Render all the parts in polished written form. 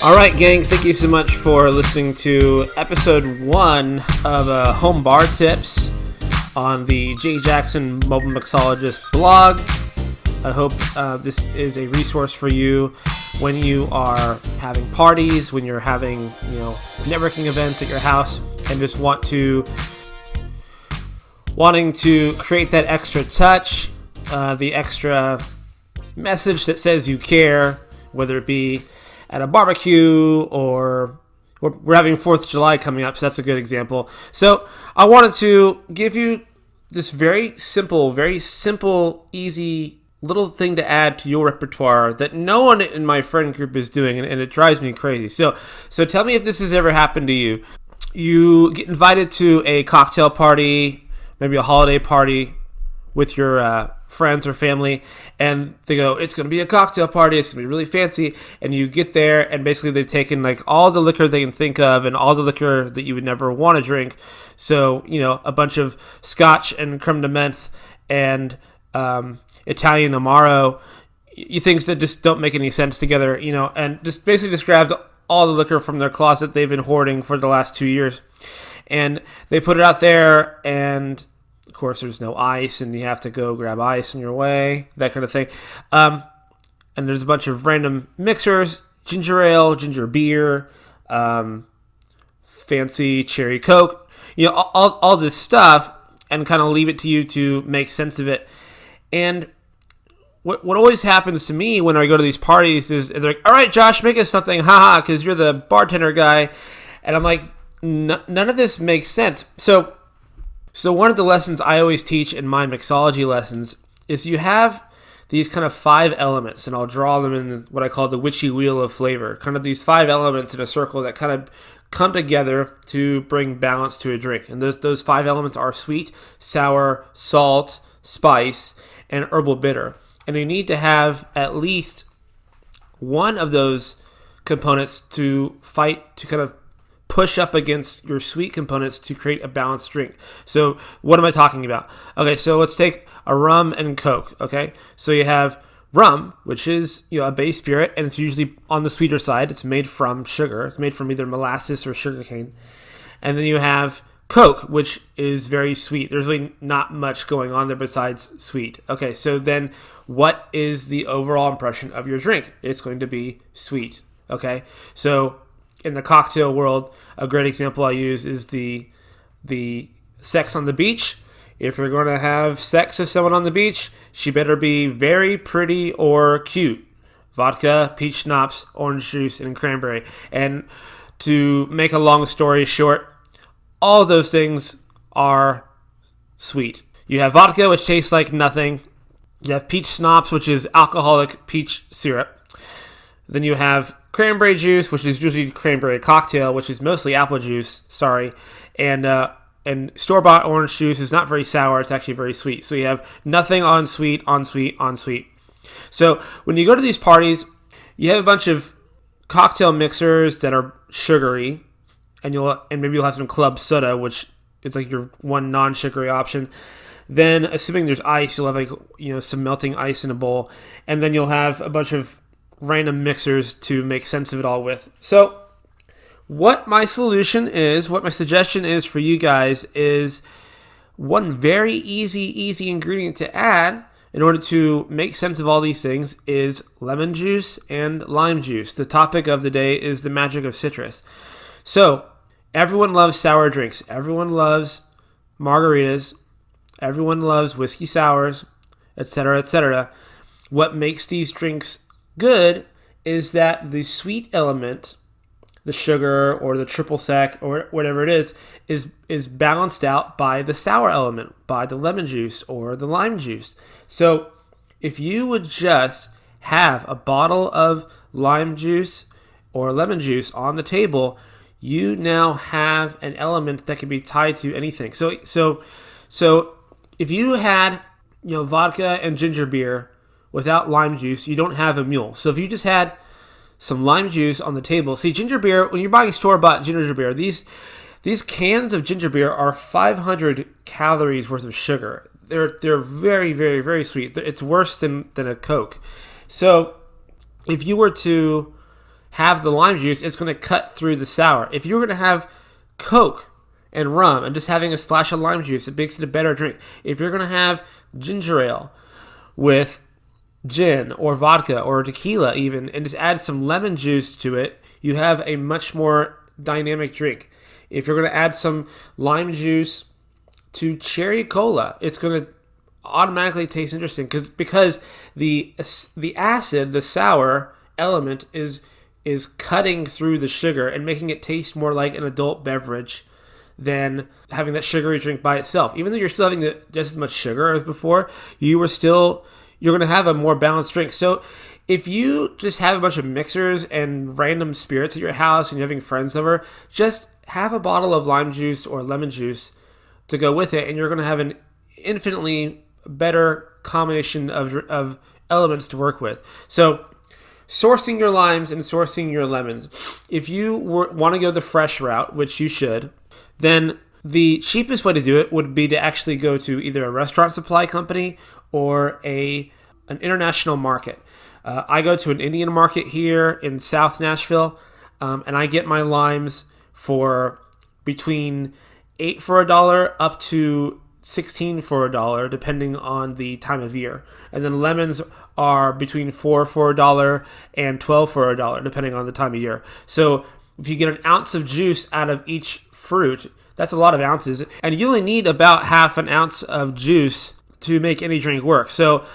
All right, gang, thank you so much for listening to episode 1 of Home Bar Tips on the Jay Jackson Mobile Mixologist blog. I hope this is a resource for you when you are having parties, when you're having, networking events at your house, and just wanting to create that extra touch, the extra message that says you care, whether it be at a barbecue or we're having 4th of July coming up, so that's a good example. So I wanted to give you this very simple, easy little thing to add to your repertoire that no one in my friend group is doing, and it drives me crazy. So tell me if this has ever happened to you. You get invited to a cocktail party, maybe a holiday party with your friends or family, and they go, it's going to be a cocktail party, it's going to be really fancy, and you get there, and basically they've taken like all the liquor they can think of and all the liquor that you would never want to drink. So, a bunch of scotch and creme de menthe and Italian Amaro, things that just don't make any sense together, and just basically just grabbed all the liquor from their closet they've been hoarding for the last 2 years. And they put it out there, and of course there's no ice, and you have to go grab ice on your way, that kind of thing. And there's a bunch of random mixers, ginger ale, ginger beer, fancy cherry Coke, all this stuff, and kind of leave it to you to make sense of it. And what always happens to me when I go to these parties is they're like, all right, Josh, make us something, haha, because you're the bartender guy. And I'm like, none of this makes sense. So one of the lessons I always teach in my mixology lessons is you have these kind of 5 elements, and I'll draw them in what I call the witchy wheel of flavor, kind of these 5 elements in a circle that kind of come together to bring balance to a drink. And those 5 elements are sweet, sour, salt, spice, and herbal bitter. And you need to have at least one of those components to fight, to kind of push up against your sweet components to create a balanced drink. So what am I talking about? Okay, so let's take a rum and Coke, okay? So you have rum, which is, a base spirit, and it's usually on the sweeter side. It's made from sugar. It's made from either molasses or sugarcane. And then you have Coke, which is very sweet. There's really not much going on there besides sweet. Okay, so then what is the overall impression of your drink? It's going to be sweet, okay? So in the cocktail world, a great example I use is the sex on the beach. If you're going to have sex with someone on the beach, she better be very pretty or cute. Vodka, peach schnapps, orange juice, and cranberry. And to make a long story short, all of those things are sweet. You have vodka, which tastes like nothing. You have peach schnapps, which is alcoholic peach syrup. Then you have cranberry juice, which is usually cranberry cocktail, which is mostly apple juice. Sorry. And store-bought orange juice is not very sour. It's actually very sweet. So you have nothing on sweet, on sweet, on sweet. So when you go to these parties, you have a bunch of cocktail mixers that are sugary, and maybe you'll have some club soda, which is like your one non-sugary option. Then, assuming there's ice, you'll have some melting ice in a bowl, and then you'll have a bunch of random mixers to make sense of it all with. So what my suggestion is for you guys is one very easy ingredient to add in order to make sense of all these things is lemon juice and lime juice. The topic of the day is the magic of citrus. So everyone loves sour drinks. Everyone loves margaritas. Everyone loves whiskey sours, etc., etc. What makes these drinks good is that the sweet element, the sugar or the triple sec or whatever it is balanced out by the sour element, by the lemon juice or the lime juice. So if you would just have a bottle of lime juice or lemon juice on the table, you now have an element that can be tied to anything. So if you had, vodka and ginger beer without lime juice, you don't have a mule. So if you just had some lime juice on the table, see, ginger beer, when you're buying store-bought ginger beer, these cans of ginger beer are 500 calories worth of sugar. They're very, very, very sweet. It's worse than a Coke. So if you were to have the lime juice, it's going to cut through the sour. If you're going to have Coke and rum and just having a splash of lime juice, it makes it a better drink. If you're going to have ginger ale with gin or vodka or tequila even, and just add some lemon juice to it, you have a much more dynamic drink. If you're going to add some lime juice to cherry cola, it's going to automatically taste interesting because the acid, the sour element is cutting through the sugar and making it taste more like an adult beverage than having that sugary drink by itself. Even though you're still having just as much sugar as before, you're going to have a more balanced drink. So if you just have a bunch of mixers and random spirits at your house and you're having friends over, just have a bottle of lime juice or lemon juice to go with it, and you're going to have an infinitely better combination of elements to work with. So sourcing your limes and sourcing your lemons. If you want to go the fresh route, which you should, then the cheapest way to do it would be to actually go to either a restaurant supply company or an international market. I go to an Indian market here in South Nashville, and I get my limes for between $8 for $1 up to $16 for $1, depending on the time of year. And then lemons are between $4 for $1 and $12 for $1, depending on the time of year. So if you get an ounce of juice out of each fruit, that's a lot of ounces. And you only need about half an ounce of juice to make any drink work. So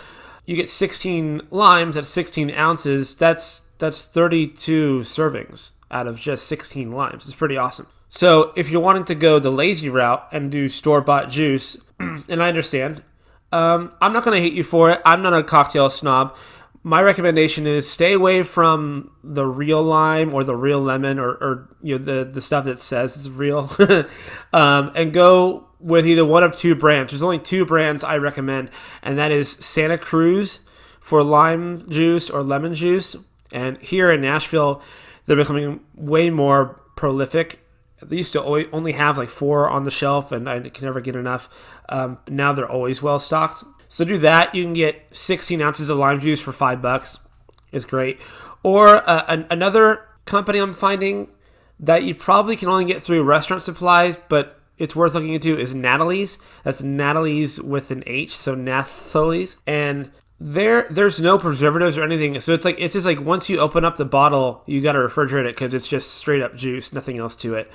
you get 16 limes at 16 ounces. That's 32 servings out of just 16 limes. It's pretty awesome. So if you're wanting to go the lazy route and do store-bought juice, and I understand, I'm not going to hate you for it. I'm not a cocktail snob. My recommendation is stay away from the real lime or the real lemon or the stuff that says it's real, and go with either one of two brands. There's only two brands I recommend, and that is Santa Cruz for lime juice or lemon juice. And here in Nashville, they're becoming way more prolific. They used to only have like 4 on the shelf, and I can never get enough. Now they're always well stocked. So do that. You can get 16 ounces of lime juice for $5. It's great. Or another company I'm finding that you probably can only get through restaurant supplies, but it's worth looking into, is Natalie's. That's Natalie's with an H, so Natalie's. And there's no preservatives or anything. So it's just like once you open up the bottle, you got to refrigerate it because it's just straight up juice, nothing else to it.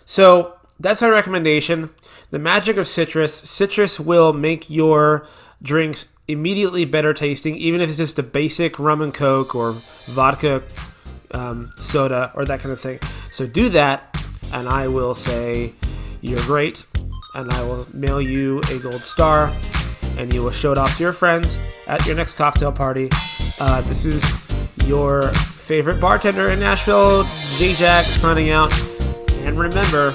So that's our recommendation. The magic of citrus. Citrus will make your drinks immediately better tasting, even if it's just a basic rum and Coke or vodka soda or that kind of thing. So do that, and I will say you're great, and I will mail you a gold star, and you will show it off to your friends at your next cocktail party. This is your favorite bartender in Nashville, J-Jack, signing out. And remember,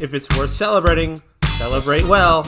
if it's worth celebrating, celebrate well.